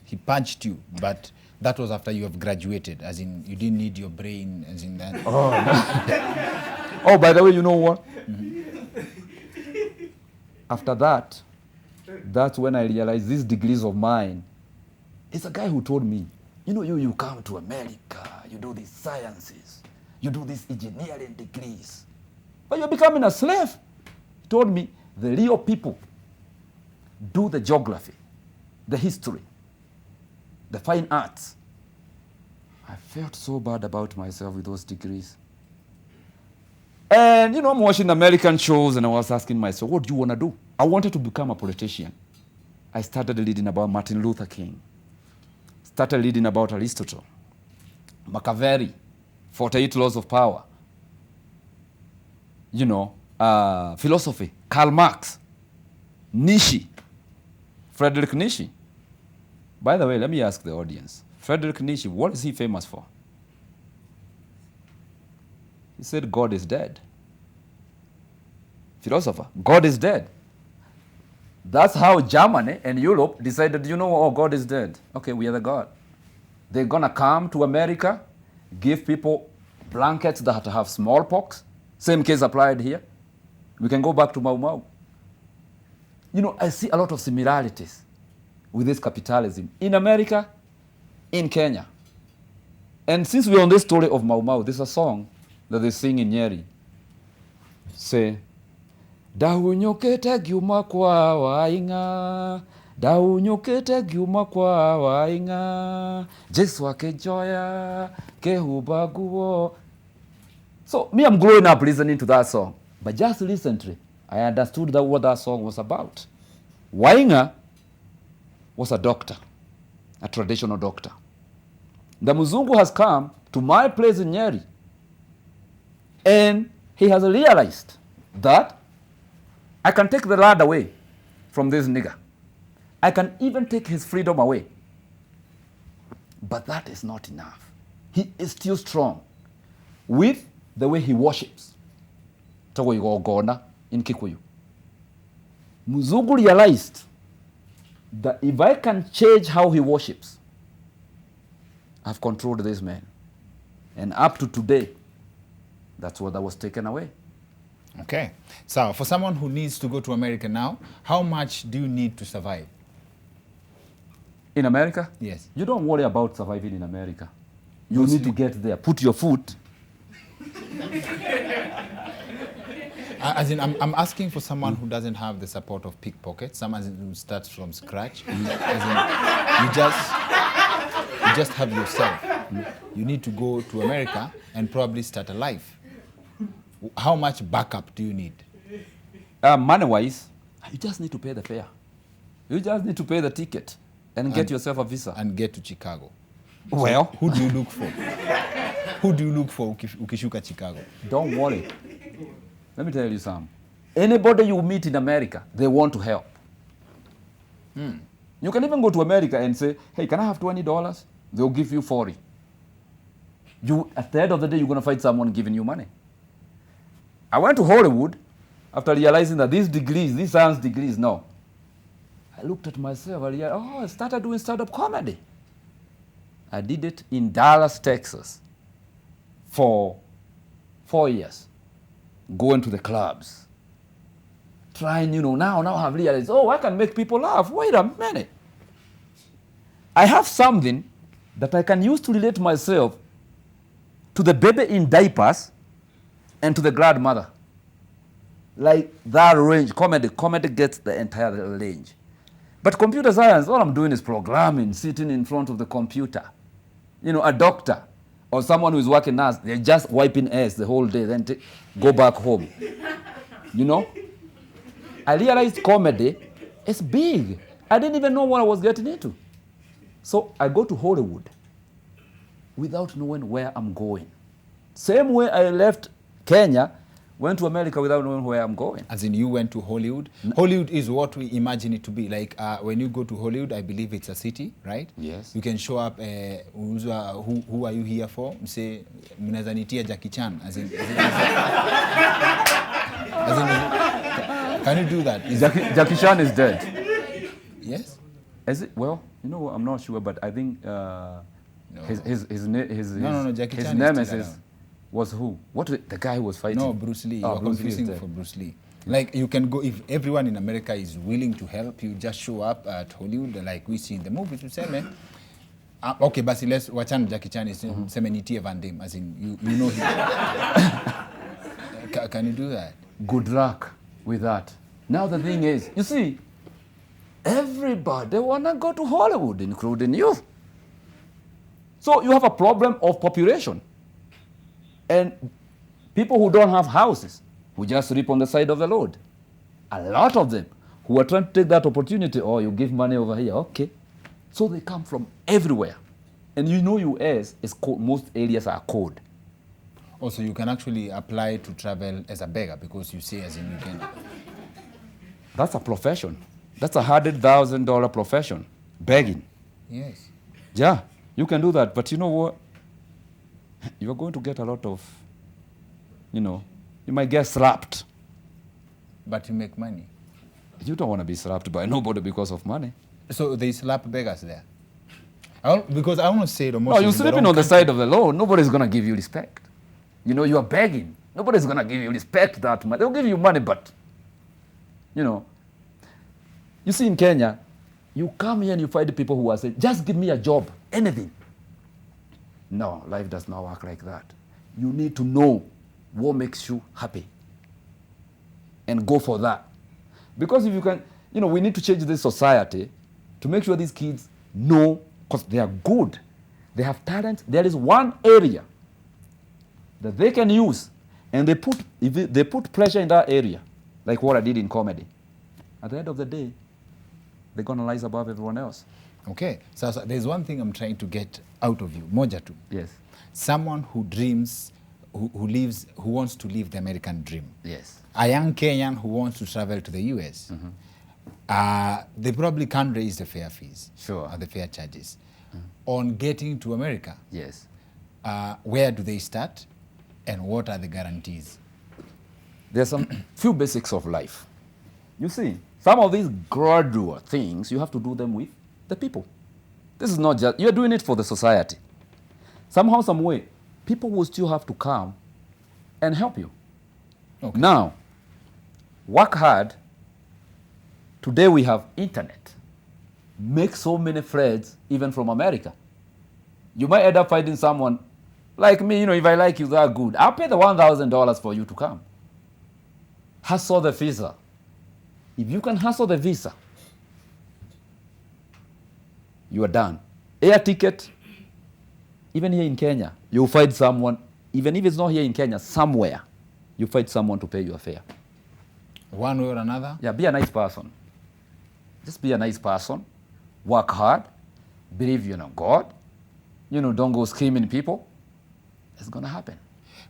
He punched you, but that was after you have graduated, as in you didn't need your brain, as in that. Oh, no. Oh, by the way, you know what? After that, that's when I realized these degrees of mine. It's a guy who told me, you know, you come to America, you do these sciences, you do these engineering degrees, but you're becoming a slave. He told me the real people do the geography, the history, the fine arts. I felt so bad about myself with those degrees. And, you know, I'm watching American shows and I was asking myself, what do you want to do? I wanted to become a politician. I started reading about Martin Luther King, started reading about Aristotle, Machiavelli, 48 Laws of Power, philosophy, Karl Marx, Nietzsche, Friedrich Nietzsche. By the way, let me ask the audience, Friedrich Nietzsche, what is he famous for? He said God is dead. Philosopher, God is dead. That's how Germany and Europe decided, God is dead. Okay, we are the God. They're going to come to America, give people blankets that have smallpox. Same case applied here. We can go back to Mau Mau. I see a lot of similarities with this capitalism in America, in Kenya. And since we're on this story of Mau Mau, there's a song that they sing in Nyeri. Say, Daunyokete giuma kwa wainga, daunyokete giuma kwa wainga, Jesu akejoya, kehubaguo. So me, I'm growing up listening to that song. But just recently, I understood what that song was about. Wainga was a doctor, a traditional doctor. The Muzungu has come to my place in Nyeri, and he has realized that I can take the lad away from this nigger. I can even take his freedom away. But that is not enough. He is still strong with the way he worships. Tagoigogona in Kikuyu. Muzungu realized that if I can change how he worships, I've controlled this man. And up to today, that's what was taken away. Okay. So for someone who needs to go to America now, how much do you need to survive? In America? Yes. You don't worry about surviving in America. You need to get there. Put your foot. As in, I'm asking for someone who doesn't have the support of pickpockets, someone who starts from scratch. As in, you just have yourself. You need to go to America and probably start a life. How much backup do you need? Money-wise, you just need to pay the fare. You just need to pay the ticket and get yourself a visa. And get to Chicago. Well, so who do you look for? Who do you look for ukishuka Chicago? Don't worry. Let me tell you something. Anybody you meet in America, they want to help. You can even go to America and say, hey, can I have $20? They'll give you 40. At the end of the day, you're going to find someone giving you money. I went to Hollywood after realizing that these science degrees, no. I looked at myself, I started doing stand-up comedy. I did it in Dallas, Texas for 4 years, going to the clubs, trying, now I've realized, I can make people laugh. Wait a minute. I have something that I can use to relate myself to the baby in diapers and to the grandmother. Like that range, comedy gets the entire range. But computer science, all I'm doing is programming, sitting in front of the computer. A doctor or someone who is working as, they're just wiping ass the whole day, then go back home. I realized comedy is big. I didn't even know what I was getting into. So I go to Hollywood without knowing where I'm going. Same way I left Kenya, went to America without knowing where I'm going. As in, you went to Hollywood? Hollywood is what we imagine it to be. Like, when you go to Hollywood, I believe it's a city, right? Yes. You can show up, who are you here for? You say, mnazanitia Jackie Chan. As in, can you do that? Jackie Chan is dead. Yes? Is it? Well, I'm not sure, but I think his nemesis was who? What the guy who was fighting? No, Bruce Lee. You're confusing for Bruce Lee. Like, you can go, if everyone in America is willing to help, you just show up at Hollywood, like we see in the movies, you say, man, okay, but let's watch Jackie Chan is Semenitie Van Damme, as in, you know him. Can you do that? Good luck with that. Now the thing is, you see, everybody wanna go to Hollywood, including you. So you have a problem of population. And people who don't have houses, who just sleep on the side of the road. A lot of them who are trying to take that opportunity. Oh, you give money over here, okay. So they come from everywhere. And you know US is cold. Most areas are cold. Also, you can actually apply to travel as a beggar because you say as in you can. That's a profession. That's $100,000 profession. Begging. Yes. Yeah, you can do that. But you know what? You're going to get a lot of, you might get slapped. But you make money. You don't want to be slapped by nobody because of money. So they slap beggars there. Because I want to say the most. No, you're sleeping on the side of the law. Nobody's going to give you respect. You are begging. Nobody's going to give you respect that much. They'll give you money, but, you see in Kenya, you come here and you find people who are saying, just give me a job, anything. No, life does not work like that. You need to know what makes you happy and go for that. Because if you can, we need to change this society to make sure these kids know, because they are good, they have talent. There is one area that they can use, and if they put pressure in that area, like what I did in comedy. At the end of the day, they're going to rise above everyone else. Okay. So there's one thing I'm trying to get out of you. Moja tu. Yes. Someone who dreams, who wants to live the American dream. Yes. A young Kenyan who wants to travel to the US. They probably can't raise the fare fees. Sure. Or the fare charges. On getting to America. Yes. Where do they start? And what are the guarantees? There's some few basics of life. You see, some of these gradual things, you have to do them with the people. This is not just, you're doing it for the society. Somehow, some way, people will still have to come and help you. Okay. Now, work hard. Today we have internet. Make so many friends, even from America. You might end up finding someone like me, if I like you that good, I'll pay the $1,000 for you to come. Hustle the visa. If you can hustle the visa, you are done. Air ticket, even here in Kenya, you'll find someone, even if it's not here in Kenya, somewhere, you find someone to pay your fare. One way or another? Yeah, be a nice person. Just be a nice person. Work hard. Believe in God. Don't go screaming people. It's going to happen.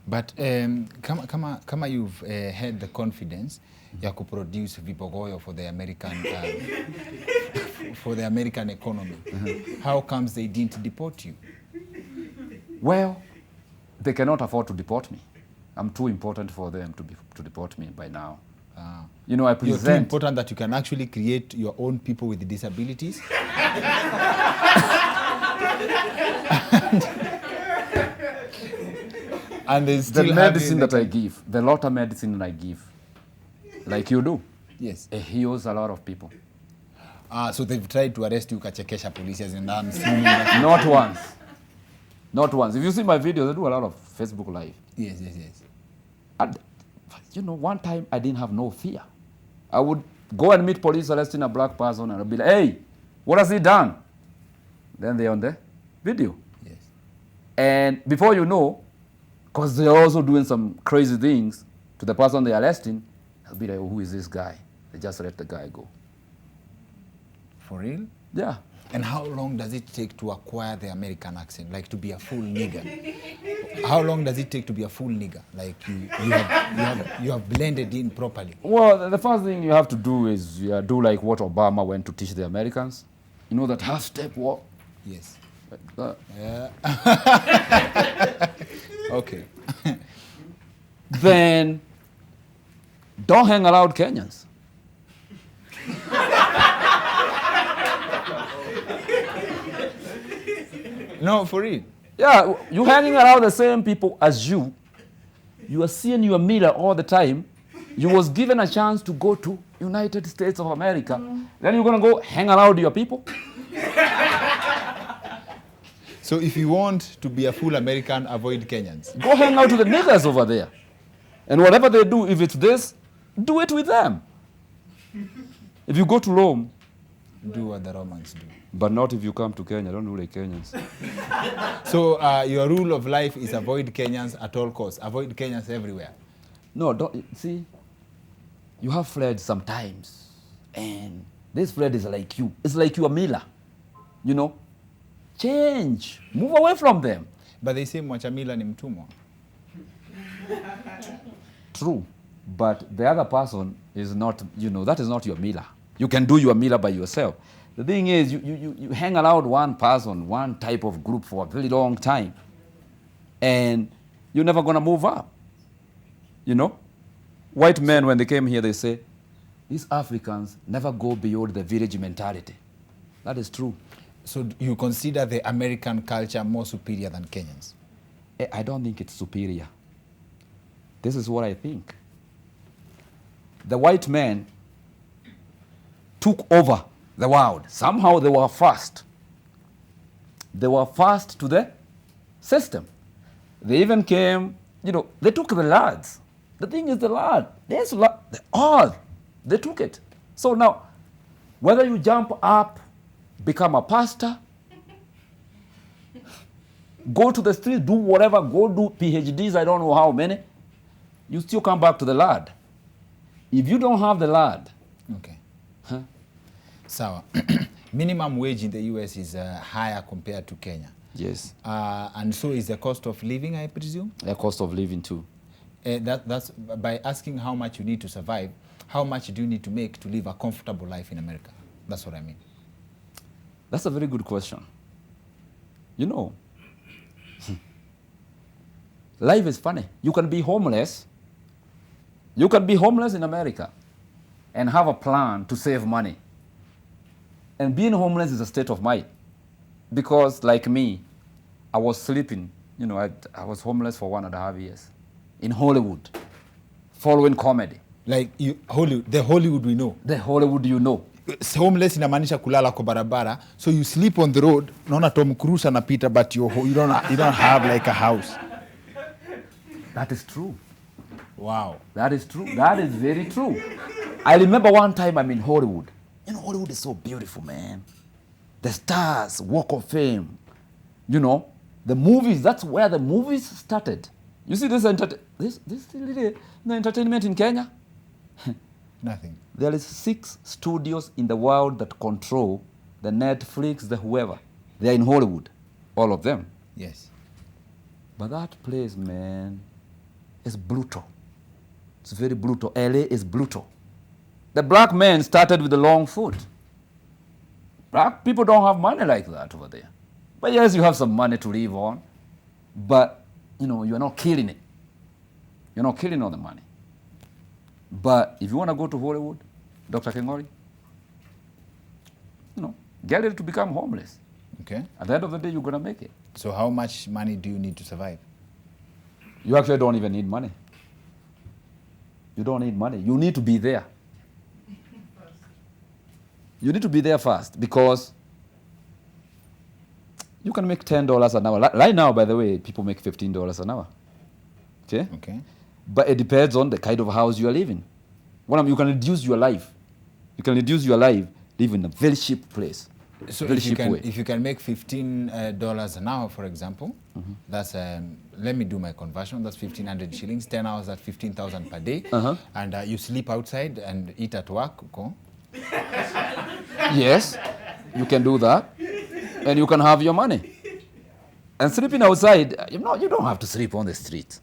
But kama you've had the confidence ya kuproduce vipogoyo for the American for the American economy, how comes they didn't deport you? Well, they cannot afford to deport me. I'm too important for them to deport me by now. I present. You're too important that you can actually create your own people with disabilities. And they still the medicine that I give, the lot of medicine I give, like you do, yes, it heals a lot of people. So they've tried to arrest you, kachekesha police as in Not once. Not once. If you see my videos, I do a lot of Facebook Live. Yes. And, one time I didn't have no fear. I would go and meet police arresting a black person and I'd be like, hey, what has he done? Then they're on the video. Yes. And before you know, because they're also doing some crazy things to the person they're arresting, I'll be like, who is this guy? They just let the guy go. For real? Yeah. And how long does it take to acquire the American accent, like to be a full nigger? How long does it take to be a full nigger? Like you have blended in properly. Well, the first thing you have to do is do like what Obama went to teach the Americans. You know that half-step walk? Yes. Like that. Yeah. Okay. Then don't hang around Kenyans. No, for real. Yeah, you hanging around the same people as you. You are seeing your mirror all the time. You was given a chance to go to United States of America. Then you're going to go hang around your people? So if you want to be a full American, avoid Kenyans. Go hang out with the niggers over there. And whatever they do, if it's this, do it with them. If you go to Rome, do what the Romans do. But not if you come to Kenya. Don't do like Kenyans. So your rule of life is avoid Kenyans at all costs. Avoid Kenyans everywhere. No, don't. See, you have fled sometimes. And this Fred is like you. It's like you are Miller. You know? Change. Move away from them. But they say Mwachamila ni mtumwa. True. But the other person is not, you know, that is not your Miller. You can do your Miller by yourself. The thing is, you hang around one person, one type of group for a very long time, and you're never going to move up. You know? White men, when they came here, they say, these Africans never go beyond the village mentality. That is true. So you consider the American culture more superior than Kenyans? I don't think it's superior. This is what I think. The white men took over the world. Somehow they were first. They were first to the system. They even came, you know, they took the lands. The thing is the land. There's all. They took it. So now, whether you jump up, become a pastor, go to the street, do whatever, go do PhDs, I don't know how many, you still come back to the land. If you don't have the land. Okay. So, minimum wage in the US is higher compared to Kenya. Yes. And so is the cost of living, I presume? The cost of living too. That's by asking how much you need to survive, how much do you need to make to live a comfortable life in America? That's what I mean. That's a very good question. You know, life is funny. You can be homeless. You can be homeless in America and have a plan to save money. And being homeless is a state of mind. Because like me, I was sleeping. You know, I was homeless for 1.5 years in Hollywood, following comedy. Like Hollywood, the Hollywood we know. The Hollywood you know. Homeless inamaanisha kulala kwa barabara, so you sleep on the road. Naona Tom Cruise anapita, but you don't have like a house. That is true. Wow. That is true. That is very true. I remember one time I'm in Hollywood. You know, Hollywood is so beautiful, man. The stars, Walk of Fame. You know, the movies, that's where the movies started. You see this entertainment in Kenya? Nothing. There is 6 studios in the world that control the Netflix, the whoever. They are in Hollywood, all of them. Yes. But that place, man, is brutal. It's very brutal. LA is brutal. The black man started with the long foot. Black people don't have money like that over there. But yes, you have some money to live on. But, you know, you're not killing it. You're not killing all the money. But if you want to go to Hollywood, Dr. Kengori, you know, get ready to become homeless. Okay. At the end of the day, you're going to make it. So how much money do you need to survive? You actually don't even need money. You don't need money. You need to be there. You need to be there first because you can make $10 an hour. Right now, by the way, people make $15 an hour. Okay? Okay. But it depends on the kind of house you are living. You can reduce your life. You can reduce your life, live in a very cheap place. So very if you can make $15 an hour, for example, that's let me do my conversion. That's 1,500 shillings. 10 hours at 15,000 per day. And you sleep outside and eat at work. Okay? Yes, you can do that, and you can have your money. And sleeping outside, you don't have to sleep on the street.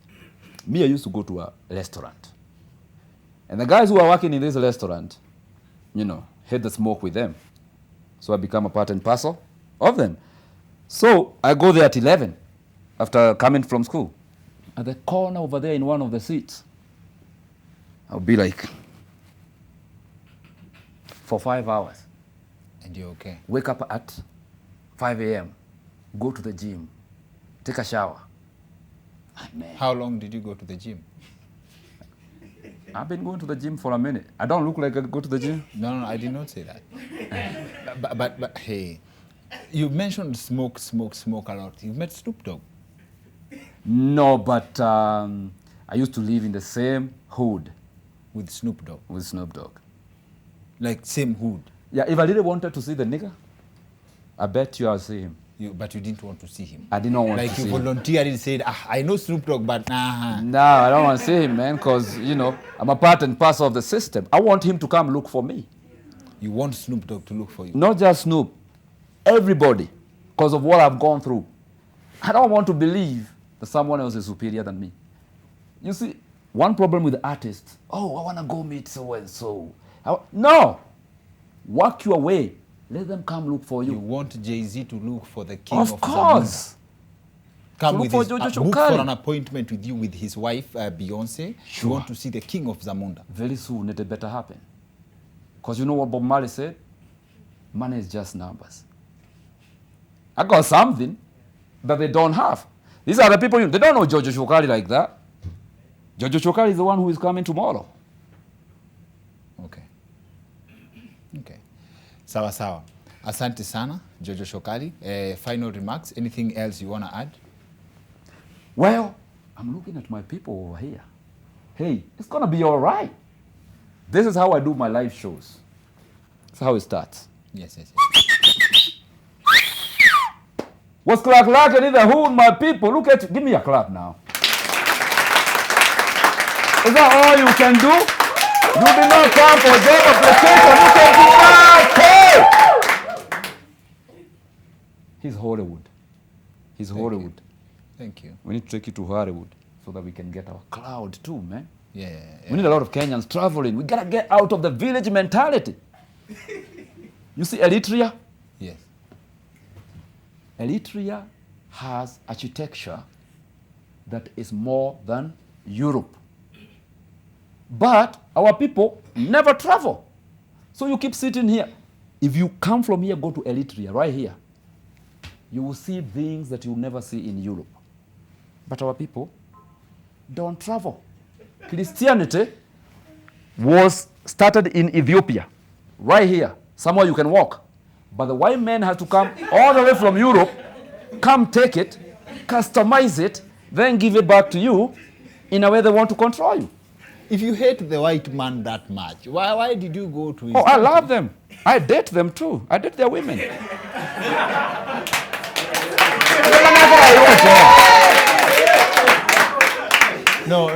Me, I used to go to a restaurant, and the guys who are working in this restaurant, you know, had the smoke with them. So I become a part and parcel of them. So I go there at 11 after coming from school. At the corner over there in one of the seats, I'll be like, for 5 hours. And you're okay. Wake up at 5 a.m., go to the gym, take a shower. Man. How long did you go to the gym? I've been going to the gym for a minute. I don't look like I go to the gym. No, I did not say that. but hey, you mentioned smoke a lot. You've met Snoop Dogg. No, but I used to live in the same hood. With Snoop Dogg? With Snoop Dogg. Like same hood? Yeah, if I really wanted to see the nigga, I bet you I'll see him. But you didn't want to see him? I did not want to see him. Like you voluntarily said, I know Snoop Dogg, but nah. No, I don't want to see him, man, because, you know, I'm a part and parcel of the system. I want him to come look for me. You want Snoop Dogg to look for you. Not just Snoop, everybody, because of what I've gone through. I don't want to believe that someone else is superior than me. You see, one problem with artists, oh, I want to go meet so-and-so. No! Work your way. Let them come look for you. You want Jay-Z to look for the king of Of course. Come To with look his, for Jojo book Showcali. for an appointment with you with his wife, Beyonce. Sure. You want to see the king of Zamunda. Very soon it better happen. Because you know what Bob Marley said? Money is just numbers. I got something that they don't have. These are the people, they don't know Jojo Showcali like that. Jojo Showcali is the one who is coming tomorrow. Okay. Okay. Sawa sawa. Asante sana, Jojo Showcali. Final remarks. Anything else you want to add? Well, I'm looking at my people over here. Hey, it's going to be all right. This is how I do my live shows. That's how it starts. Yes, yes, yes. What's clack in the hood, my people? Look at you. Give me a clap now. Is that all you can do? You did not come for job application. Look at you. Hey! He's Hollywood. He's Hollywood. Thank you. We need to take you to Hollywood so that we can get our cloud too, man. Yeah, yeah, yeah. We need a lot of Kenyans traveling. We gotta get out of the village mentality. You see Eritrea? Yes. Eritrea has architecture that is more than Europe. But our people never travel. So you keep sitting here. If you come from here, go to Eritrea, right here, you will see things that you'll never see in Europe. But our people don't travel. Christianity was started in Ethiopia, right here, somewhere you can walk. But the white man had to come all the way from Europe, come take it, customize it, then give it back to you in a way they want to control you. If you hate the white man that much, why did you go to his Oh, I country? love them. I date them too. I date their women. No.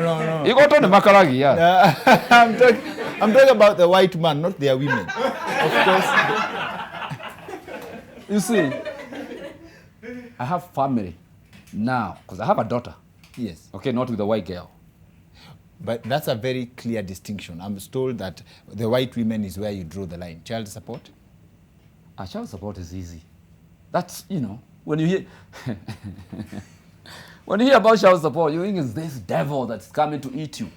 You got on the Makaragi, yeah. I'm talking about the white man, not their women. Of course. You see, I have family now because I have a daughter. Yes. Okay, not with a white girl. But that's a very clear distinction. I'm told that the white women is where you draw the line. Child support? Child support is easy. That's, when you hear when you hear about child support, you think it's this devil that's coming to eat you.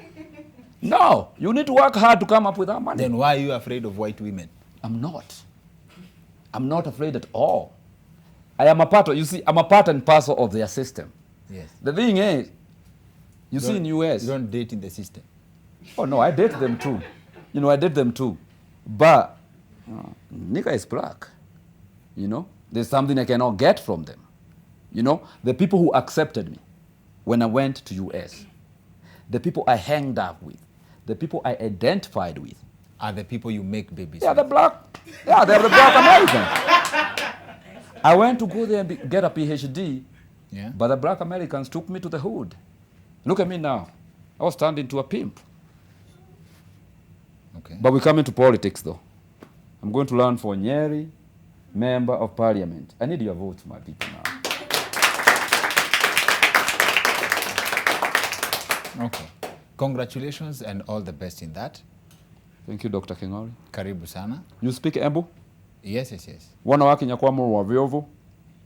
No, you need to work hard to come up with that money. Then why are you afraid of white women? I'm not. I'm not afraid at all. I am a part of, I'm a part and parcel of their system. Yes. The thing is, you see in US. You don't date in the system. Oh no, I date them too. I date them too. But nigga is black. There's something I cannot get from them. The people who accepted me when I went to US, the people I hanged up with, the people I identified with, Are the people you make babies they're with. they're the black Americans. I went to go there and get a PhD, Yeah. but the black Americans took me to the hood. Look at me now. I was turned into a pimp. Okay. But we come into politics, though. I'm going to run for Nyeri, Member of Parliament. I need your votes, my people, now. Okay. Congratulations and all the best in that. Thank you, Dr. Kingori. Karibu sana. You speak Embu? Yes, yes, yes. Wana wakinya kwa muru wa viovu?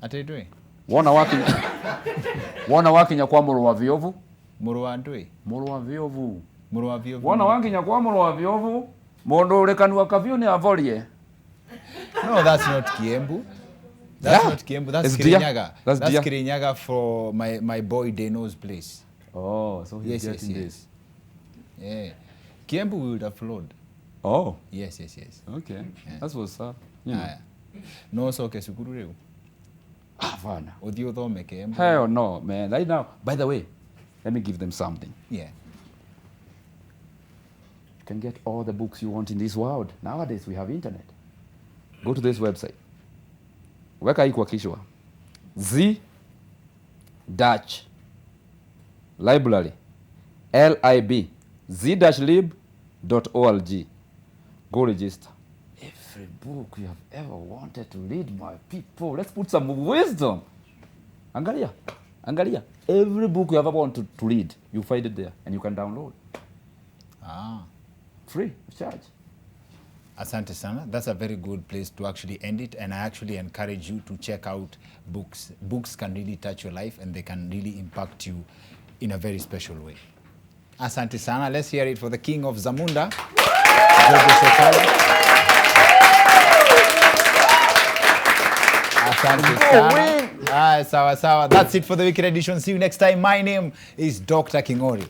Atedwe. Wana wakinya kwa muru wa viovu? Muru wa ndwe. Muru wa viovu. Muru wa viovu. Wana wakinya kwa muru wa viovu? Mondo urekani wa kavio ni avolie. No, that's not Kiembu. That's Yeah. not Kiembu. That's It's Dia. Kirinyaga. That's Dia. Kirinyaga for my boy Deno's place. Oh, so he's Yes, getting yes, this. yes. Yeah. Kiembu would have flowed. Oh, Yes, yes, yes. okay. Yeah. That's what's up. Yeah. Aya. No soke sukuru reu. Havana. Uthio thome Kiembu. Hell no, man. Right now, by the way, let me give them something. Yeah. You can get all the books you want in this world. Nowadays, we have internet. Go to this website. Weka hii kwa kichwa. Z Dutch Library LIB Z-lib.org. Go register. every book you have ever wanted to read, my people. Let's put some wisdom. Angalia. Every book you ever wanted to read, you find it there, and you can download. Free of charge. Asante sana. That's a very good place to actually end it, and I actually encourage you to check out books. Books can really touch your life, and they can really impact you in a very special way. Asante sana. Let's hear it for the king of Zamunda, Jojo Showcali. Asante sana. Sawa sawa. That's it for the weekend edition. See you next time. My name is Dr. Kingori.